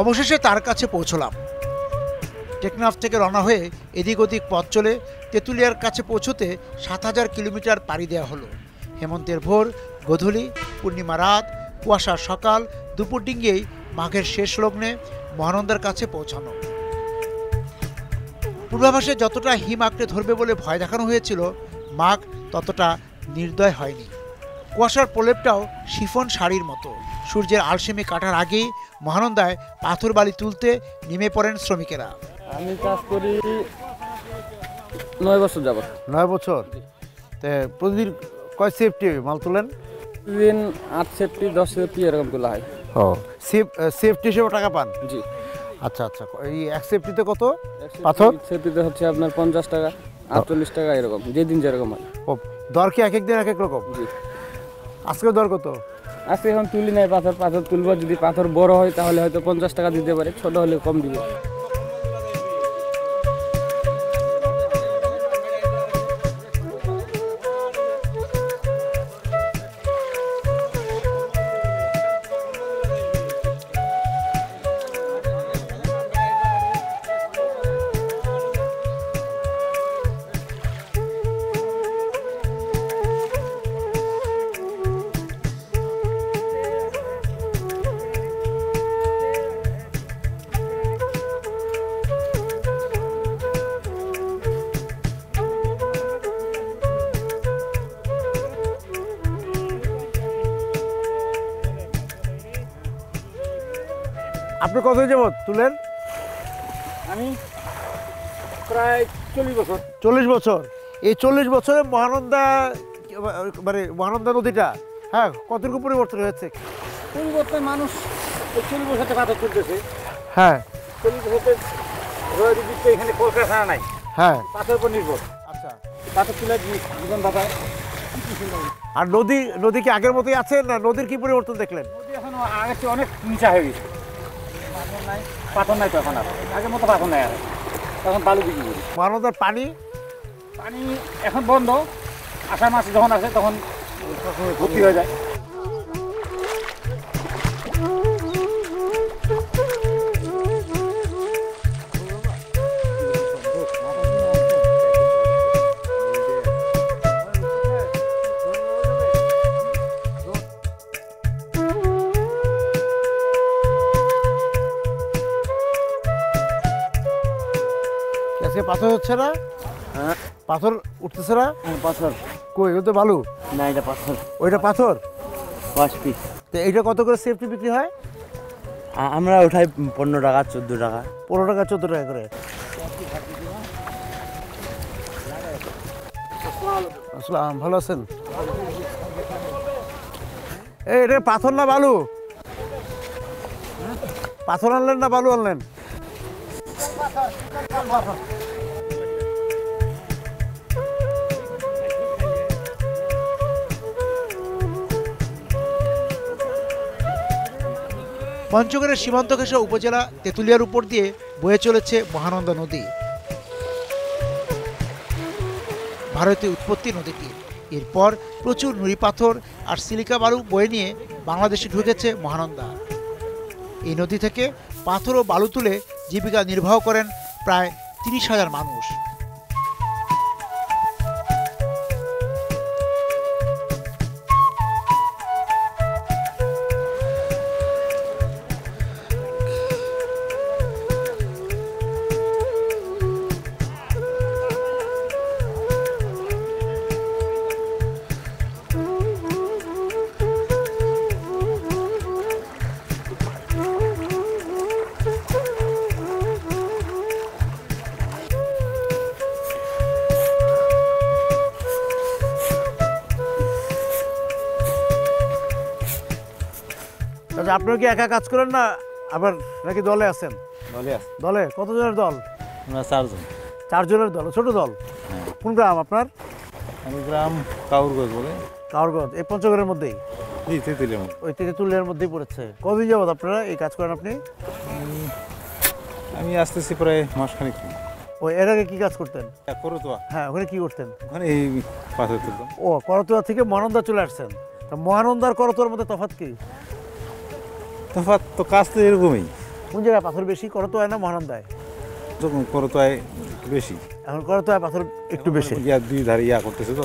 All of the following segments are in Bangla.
অবশেষে তার কাছে পৌঁছলাম। টেকনাফ থেকে রওনা হয়ে এদিক ওদিক পথ চলে তেঁতুলিয়ার কাছে পৌঁছতে ৭,০০০ কিলোমিটার পাড়ি দেওয়া হলো। হেমন্তের ভোর, গোধূলি, পূর্ণিমা রাত, কুয়াশার সকাল, দুপুর ডিঙ্গিয়েই মাঘের শেষ লগ্নে মহানন্দার কাছে পৌঁছানো। পূর্বাভাসে যতটা হিম আঁকড়ে ধরবে বলে ভয় দেখানো হয়েছিল, মাঘ ততটা নির্দয় হয়নি। কুয়াশার প্রলেপটাও শিফন শাড়ির মতো। সূর্যের আলসেমি কাটার আগেই মহানন্দায় পাথর বালি তুলতে নেমে পড়েন শ্রমিকেরা। আমি কাজ করি 9 বছর যাবত। 9 বছর? প্রতিদিন কয় সেফটি মাল তোলেন? প্রতিদিন 8 সেফটি 10 সেফটি এরকম তোলা হয়। সেফটি হিসেবে টাকা পান? জি। আচ্ছা আচ্ছা, এই এক সেফটিতে কত পাথর? সেফটিতে হচ্ছে আপনার 50 টাকা, 48 টাকা এরকম, যেদিন যেরকম হয়। দর কি এক এক দিন এক এক রকম? জি। আজকে দর কত? আজকে এখন তুলি নাই পাথর, পাথর তুলবো। যদি পাথর বড় হয় তাহলে হয়তো 50 টাকা দিতে পারে, ছোট হলে কম দিবে। আপনি কত যাবত তুলেন? আমি প্রায় 40 বছর। 40 বছর? এই 40 বছরে মহানন্দা মানে মহানন্দা নদীটা হ্যাঁ কতটুকু পরিবর্তন হয়েছে? পরিবর্তন মানুষ 40 বছরে পাথর তুলতেছে। হ্যাঁ 40 বছর দিতে এখানে কলকারখানা নাই। হ্যাঁ, পাথরের উপর নির্ভর। আচ্ছা, পাথর তুলে জীবন বাঁচায়। আর নদী কি আগের মতোই আছে না নদীর কি পরিবর্তন দেখলেন? নদী এখন আগের চেয়ে অনেক নিচা হয়ে গেছে। পাথর নাই তো এখন, আর আগের মতো পাথর নাই। আর তখন বালু বিক্রি করি। মহানন্দার পানি এখন বন্ধ। আষাঢ় মাসে যখন আসে তখন ভর্তি হয়ে যায়। আজকে পাথর হচ্ছে না? হ্যাঁ, পাথর উঠতেছে না? পাথর কই, ওটা তো বালু। না, এটা পাথর। ওইটা পাথর? 5 পিস। তো এইটা কত করে সেফটি বিক্রি হয়? আমরা উঠাই 15 টাকা, 14 টাকা। 15 টাকা 14 টাকা করে। আসসালাম, ভালো আছেন? এটা পাথর না বালু? পাথর আনলেন না বালু আনলেন? পঞ্চগড়ের সীমান্ত ঘেঁষা উপজেলা তেঁতুলিয়ার উপর দিয়ে বয়ে চলেছে মহানন্দা নদী। ভারতে উৎপত্তি নদীটি। এরপর প্রচুর নুড়ি পাথর আর সিলিকা বালু বয়ে নিয়ে বাংলাদেশে ঢুকেছে মহানন্দা। এই নদী থেকে পাথর ও বালু তুলে জীবিকা নির্বাহ করেন প্রায় 30,000 মানুষ। আচ্ছা, আপনারা কি একা কাজ করেন না আবার নাকি দলে আছেন? দলে কতজনের দল? আমরা 4 জন। 4 জনের দল, ছোট দল। কোন গ্রাম আপনার? আমার গ্রাম কাউরগঞ্জ বলে। কাউরগঞ্জ এই পঞ্চগড়ের মধ্যেই? ওই তেঁতুলিয়ার মধ্যেই পড়েছে। কতদিন যাবত আপনারা এই কাজ করেন আপনি? আমি আসতেছি প্রায় মাসখানেক। ওই এর আগে কি কাজ করতেন? করতোয়া। হ্যাঁ, ওখানে কি করতেন? ওখানে এই পাথর তুলতাম। ও, করতোয়া থেকে মহানন্দা চলে আসছেন। তা মহানন্দার করতোয়ার মধ্যে তফাৎ কি? তফাৎ তো কাজ তো এরকমই। কোন জায়গায় পাথর বেশি, করতোয়ায় না মহানন্দায়? যখন করতোয়ায় বেশি, এখন করতোয়ায় পাথর একটু বেশি। ইয়া দুই ধারে ইয়া করতেছে তো।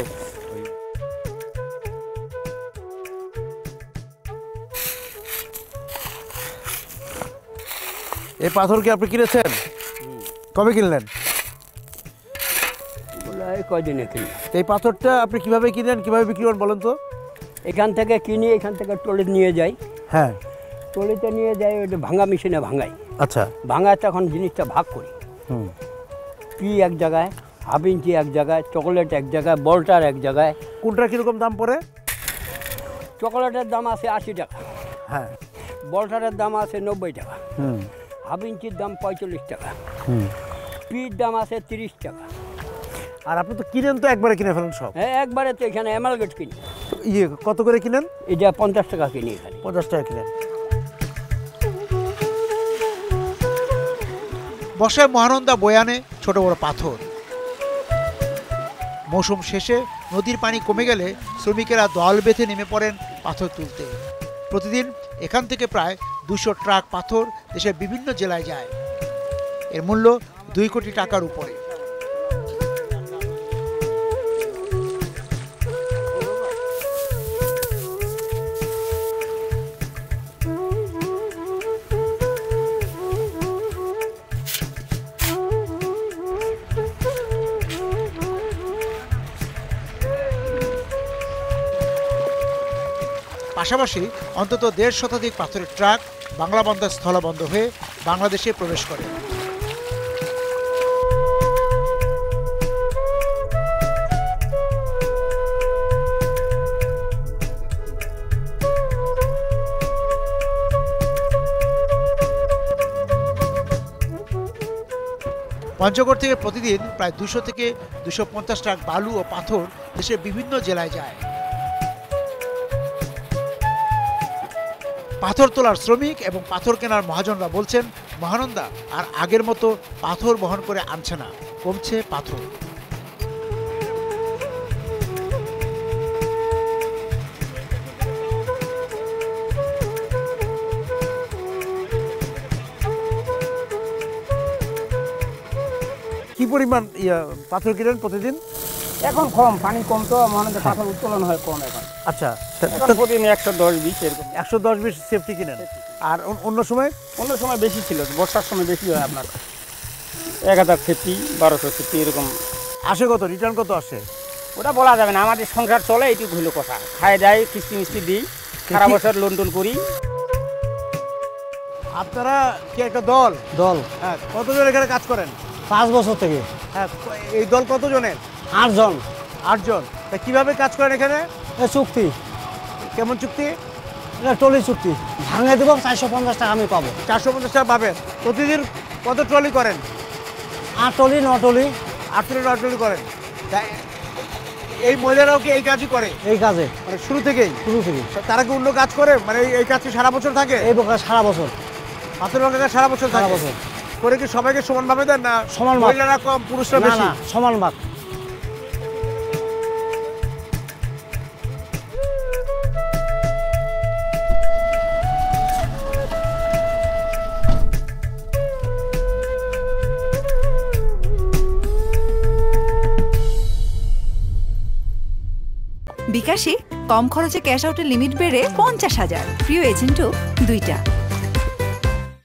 এই পাথর কি আপনি কিনেছেন? কবে কিনলেন? কয়দিনে কিনি। এই পাথরটা আপনি কিভাবে কিনেন, কিভাবে বিক্রি করেন বলেন তো? এখান থেকে কিনি, এখান থেকে ট্রলি নিয়ে যাই, হ্যাঁ। ট্রলিতে নিয়ে যাই, ওইটা ভাঙা মেশিনে ভাঙাই, আচ্ছা। ভাঙায় তখন জিনিসটা ভাগ করি। হুম। পি এক জায়গায়, হাফ ইঞ্চি এক জায়গায়, চকোলেট এক জায়গায়, বলটার এক জায়গায়। কোনটার কীরকম দাম পড়ে? চকোলেটের দাম আছে 80 টাকা, হ্যাঁ। বলটারের দাম আছে 90 টাকা, হুম। হাফ ইঞ্চির দাম 45 টাকা, হুম। পির দাম আছে 30 টাকা। আর আপনি তো কিনেন তো একবারে কিনে ফেলেন সব? হ্যাঁ, একবারে তো এখানে অ্যামালগেট কিনি। ইয়ে কত করে কিনেন? এটা 50 টাকা কিনি এখানে। 50 টাকা কিনেন। বর্ষায় মহানন্দা বয়ানে ছোট বড় পাথর। মৌসুম শেষে নদীর পানি কমে গেলে শ্রমিকেরা দল বেঁধে নেমে পড়েন পাথর তুলতে। প্রতিদিন এখান থেকে প্রায় 200 ট্রাক পাথর দেশের বিভিন্ন জেলায় যায়। এর মূল্য 2 কোটি টাকার উপরে। পাশাপাশি অন্তত 1.5 শতাধিক পাথরের ট্রাক বাংলা বন্দর স্থলবন্দর হয়ে বাংলাদেশে প্রবেশ করে। পঞ্চগড় থেকে প্রতিদিন প্রায় 200 থেকে 250 ট্রাক বালু ও পাথর দেশের বিভিন্ন জেলায় যায়। পাথর তোলার শ্রমিক এবং পাথর কেনার মহাজনরা বলছেন, মহানন্দা আর আগের মতো পাথর বহন করে আনছে না, কমছে পাথর। কি পরিমাণ পাথর কিনেন প্রতিদিন? এখন কম, পানি কম তো মহানন্দা পাথর উত্তোলন হয় কম এখন। আচ্ছা। এখন প্রতিদিন 110-20 এরকম। 110-20 সেফটি কিনেন। আর অন্য সময়? অন্য সময় বেশি ছিল, বর্ষার সময় বেশি হয় আপনার 1000 সেফটি, 1200 সেফটি এরকম। আসে কত, রিটার্ন কত আসে? ওটা বলা যাবে না, আমাদের সংসার চলে এইটুকু হইলো কথা। খায় দেয়, কিস্তি মিস্তি দিই, সারা বছর লোন টোন করি। আপনারা কি একটা দল? দল হ্যাঁ। কতজন এখানে কাজ করেন? 5 বছর থেকে। হ্যাঁ। এই দল কতজনের? 8 জন। 8 জন। তা কিভাবে কাজ করেন এখানে? চুক্তি। কেমন চুক্তি? এটা টলি চুক্তি। ভাঙে দেবো 450 টাকা আমি পাবো। 450 টাকা পাবেন। প্রতিদিন কত ট্রলি করেন? 8 টলি 9 টলি। 8 ট্রলি 9 ট্রলি করেন। তা এই মহিলারাও কি এই কাজই করে? এই কাজে মানে শুরু থেকেই? শুরু থেকে। তারা কি অন্য কাজ করে? মানে এই কাজ কি সারা বছর থাকে? এই প্রকার সারা বছর। পাথর ভাঙা কাজ সারা বছর সারা থাকে? বছর। করে কি সবাইকে সমানভাবে দেন না? সমান ভাগ। মহিলারা কম, পুরুষরা না বেশি? না, সমান ভাগ। বিকাশে কম খরচে ক্যাশ আউটের লিমিট বেড়ে 50,000, প্রিয় এজেন্টও 2টা।